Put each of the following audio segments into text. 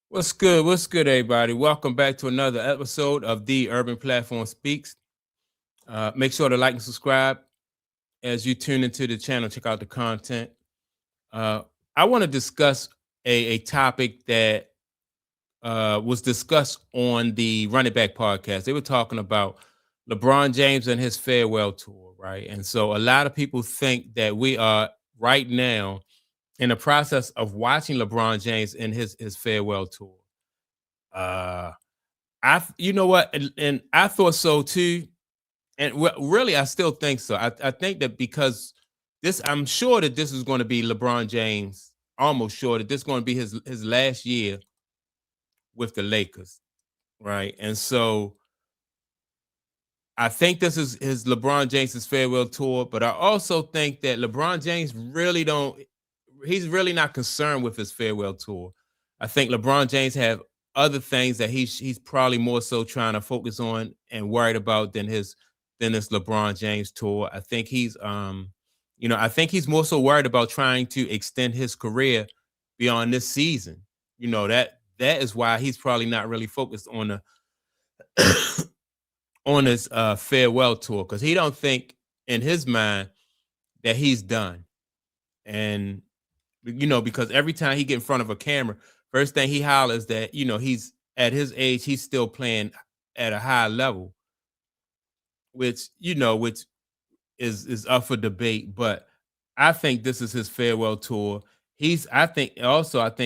What's good? What's good, everybody? Welcome back to another episode of the Urban Platform Speaks. Make sure to like and subscribe as you tune into the channel. Check out the content. Uh, I want to discuss a topic that was discussed on the Running Back podcast. They were talking about LeBron James and his farewell tour, right? And so a lot of people think that we are right now in the process of watching LeBron James in his farewell tour. Uh, you know what, and I thought so too, and really, I still think so. I think that because I'm sure that this is going to be LeBron James. Almost sure that this is going to be his last year with the Lakers, right? And so I think this is his LeBron James's farewell tour, but I also think that LeBron James really don't. He's really not concerned with his farewell tour. I think LeBron James have other things that he's probably more so trying to focus on and worried about than this LeBron James tour. I think I think he's more so worried about trying to extend his career beyond this season. That is why he's probably not really focused on the on his farewell tour, because he don't think in his mind that he's done. And because every time he get in front of a camera, first thing he hollers that, he's at his age, he's still playing at a high level, which is up for debate. But I think this is his farewell tour. I think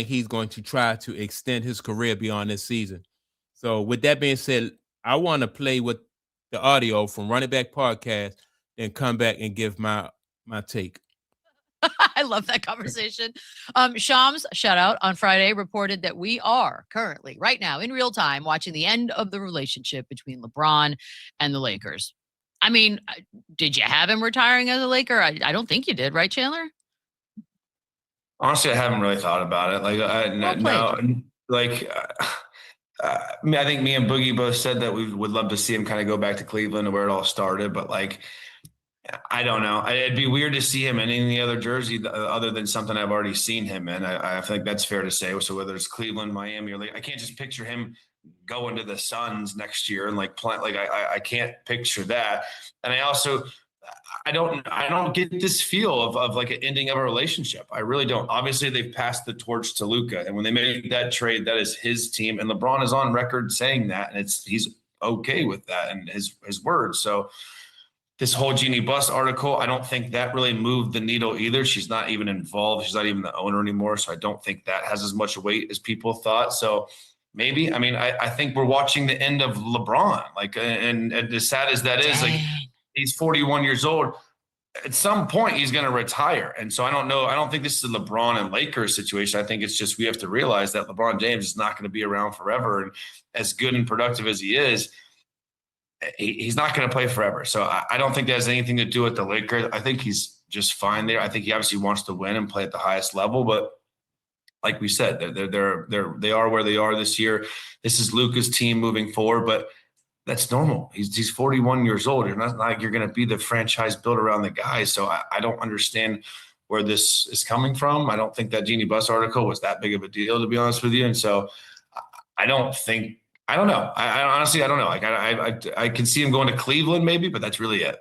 he's going to try to extend his career beyond this season. So with that being said, I want to play with the audio from Running Back Podcast, then come back and give my take. I love that conversation. Shams, shout out, on Friday reported that we are currently, right now, in real time, watching the end of the relationship between LeBron and the Lakers. I mean, did you have him retiring as a Laker? I don't think you did, right, Chandler? Honestly, I haven't really thought about it. I think me and Boogie both said that we would love to see him kind of go back to Cleveland and where it all started. But I don't know. It'd be weird to see him in any other jersey other than something I've already seen him in. I think that's fair to say. So whether it's Cleveland, Miami, or I can't just picture him going to the Suns next year and plant. I can't picture that. And I don't get this feel of like an ending of a relationship. I really don't. Obviously, they've passed the torch to Luka, and when they made that trade, that is his team, and LeBron is on record saying that, and he's okay with that and his words. So this whole Jeannie Buss article, I don't think that really moved the needle either. She's not even involved. She's not even the owner anymore. So I don't think that has as much weight as people thought. So maybe, I think we're watching the end of LeBron. And as sad as that is, he's 41 years old. At some point, he's going to retire. And so I don't know. I don't think this is a LeBron and Lakers situation. I think it's just we have to realize that LeBron James is not going to be around forever. And as good and productive as he is, he's not going to play forever. So I don't think that has anything to do with the Lakers. I think he's just fine there. I think he obviously wants to win and play at the highest level. But like we said, they are where they are this year. This is Luka's team moving forward. But that's normal. He's 41 years old. It's not like you're going to be the franchise built around the guy. So I don't understand where this is coming from. I don't think that Jeannie Buss article was that big of a deal, to be honest with you. And so I don't know. I honestly, I don't know. I can see him going to Cleveland maybe, but that's really it.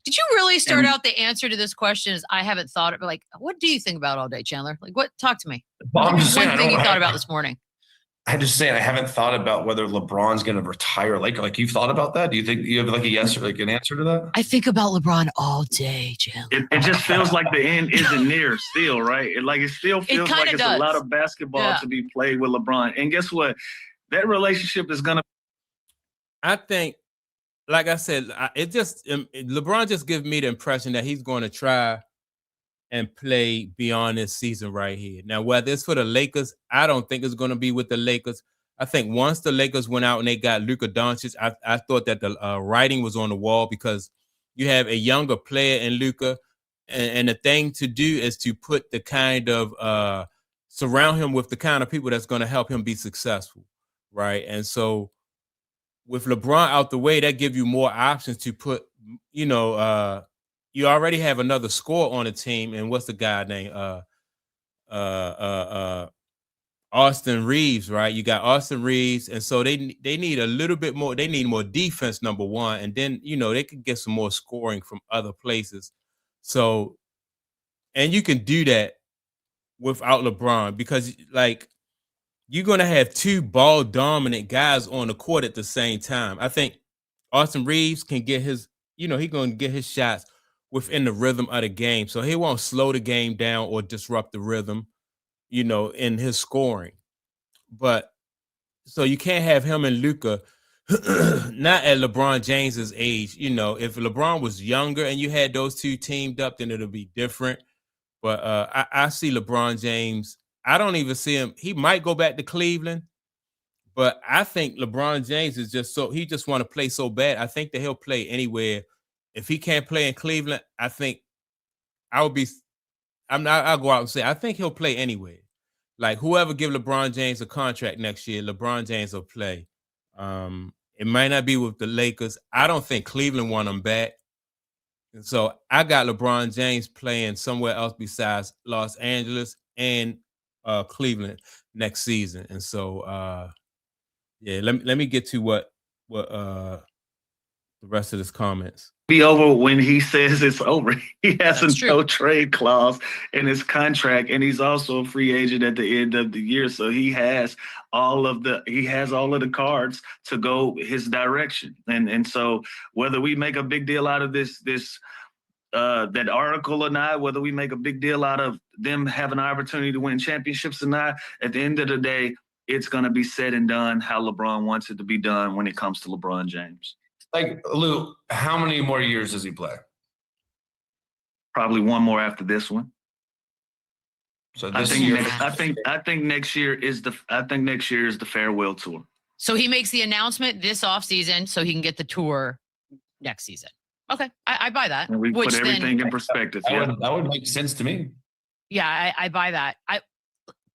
Did you really start out the answer to this question as I haven't thought of it? What do you think about all day, Chandler? Talk to me. Well, I'm just saying, one thing you thought about this morning. I'm just saying I haven't thought about whether LeBron's going to retire. Like you've thought about that? Do you think you have a yes or an answer to that? I think about LeBron all day, Chandler. It just feels like the end isn't near still, right? It still feels like it's a lot of basketball to be played with LeBron. And guess what? That relationship is going to. I think, like I said, LeBron just gives me the impression that he's going to try and play beyond this season right here. Now, whether it's for the Lakers, I don't think it's going to be with the Lakers. I think once the Lakers went out and they got Luka Doncic, I thought that the writing was on the wall, because you have a younger player in Luka, and the thing to do is to put the kind of surround him with the kind of people that's going to help him be successful, right? And so with LeBron out the way, that gives you more options to put, you already have another scorer on the team, and what's the guy name? Austin Reeves, right? You got Austin Reeves, and so they need a little bit more. They need more defense, number one, and then they could get some more scoring from other places. So, and you can do that without LeBron because, like, you're gonna have two ball dominant guys on the court at the same time. I think Austin Reeves can get his, he's gonna get his shots within the rhythm of the game, so he won't slow the game down or disrupt the rhythm, in his scoring. But so you can't have him and Luka not at LeBron James's age. If LeBron was younger and you had those two teamed up, then it'll be different. But I see LeBron James. I don't even see him. He might go back to Cleveland, but I think LeBron James is he just want to play so bad. I think that he'll play anywhere. If he can't play in Cleveland, I think I'll go out and say I think he'll play anywhere. Like whoever give LeBron James a contract next year, LeBron James will play. It might not be with the Lakers. I don't think Cleveland want him back. And so I got LeBron James playing somewhere else besides Los Angeles and Cleveland next season. And so let me get to what the rest of his comments. Be over when he says it's over. He has a no trade clause in his contract, and he's also a free agent at the end of the year. So he has all of the cards to go his direction. And so whether we make a big deal out of this that article or not, whether we make a big deal out of them having an opportunity to win championships or not, at the end of the day, it's going to be said and done how LeBron wants it to be done when it comes to LeBron James. Like, Lou, how many more years does he play? Probably one more after this one. So I think next year is the farewell tour. So he makes the announcement this offseason so he can get the tour next season. Okay, I buy that. And we put everything in perspective. That would make sense to me. Yeah, I buy that.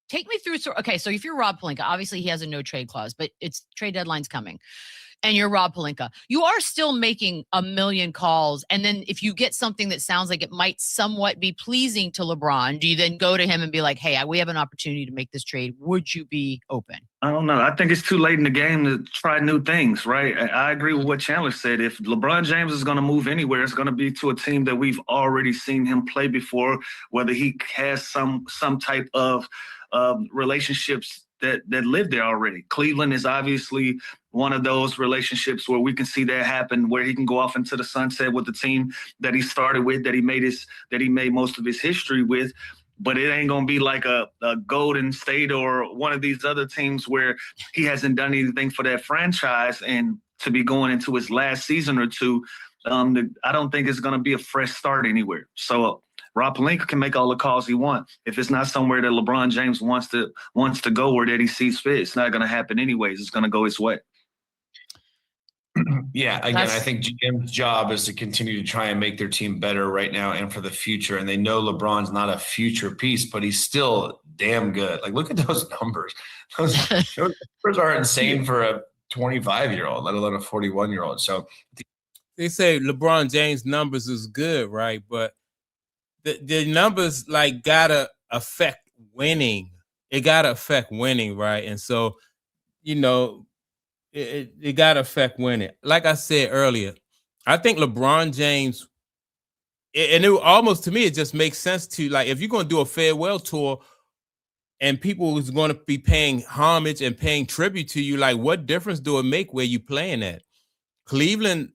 Take me through. Okay, so if you're Rob Pelinka, obviously he has a no trade clause, but it's trade deadline's coming. And you're Rob Pelinka, you are still making a million calls. And then if you get something that sounds like it might somewhat be pleasing to LeBron, do you then go to him and be like, hey, we have an opportunity to make this trade. Would you be open? I don't know. I think it's too late in the game to try new things, right? I agree with what Chandler said. If LeBron James is going to move anywhere, it's going to be to a team that we've already seen him play before, whether he has some type of relationships that live there already. Cleveland is obviously one of those relationships where we can see that happen, where he can go off into the sunset with the team that he started with, that he made most of his history with. But it ain't gonna be like a Golden State or one of these other teams where he hasn't done anything for that franchise, and to be going into his last season or two, I don't think it's gonna be a fresh start anywhere. So Rob Pelinka can make all the calls he wants. If it's not somewhere that LeBron James wants to go or that he sees fit, it's not going to happen anyways. It's going to go his way. Yeah, again, I think GM's job is to continue to try and make their team better right now and for the future. And they know LeBron's not a future piece, but he's still damn good. Like, look at those numbers. Those numbers are insane for a 25-year-old, let alone a 41-year-old. So they say LeBron James' numbers is good, right? But the numbers like gotta affect winning. It gotta affect winning, right? And so, it gotta affect winning. Like I said earlier, I think LeBron James, and it almost to me, it just makes sense to, like, if you're gonna do a farewell tour and people is gonna be paying homage and paying tribute to you, like, what difference do it make where you playing at? Cleveland,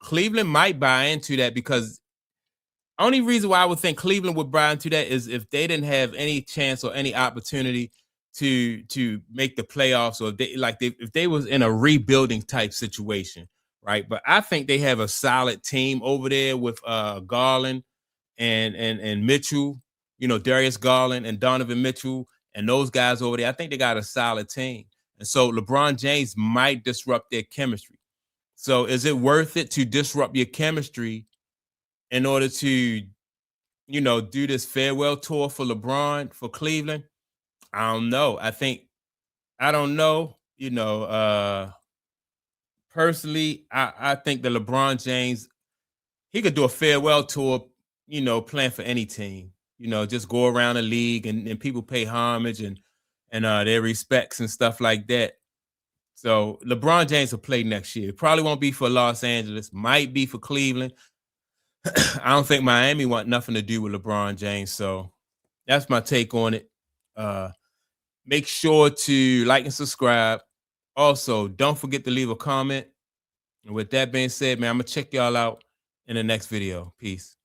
Cleveland might buy into that, because only reason why I would think Cleveland would buy into that is if they didn't have any chance or any opportunity to make the playoffs, or if they was in a rebuilding type situation, right? But I think they have a solid team over there with Garland and Mitchell, Darius Garland and Donovan Mitchell and those guys over there. I think they got a solid team. And so LeBron James might disrupt their chemistry. So is it worth it to disrupt your chemistry in order to, do this farewell tour for LeBron, for Cleveland? I don't know. I don't know. Personally, I think that LeBron James, he could do a farewell tour, playing for any team, just go around the league and people pay homage and and their respects and stuff like that. So LeBron James will play next year. Probably won't be for Los Angeles. Might be for Cleveland. I don't think Miami want nothing to do with LeBron James. So that's my take on it. Make sure to like and subscribe. Also, don't forget to leave a comment. And with that being said, man, I'm going to check y'all out in the next video. Peace.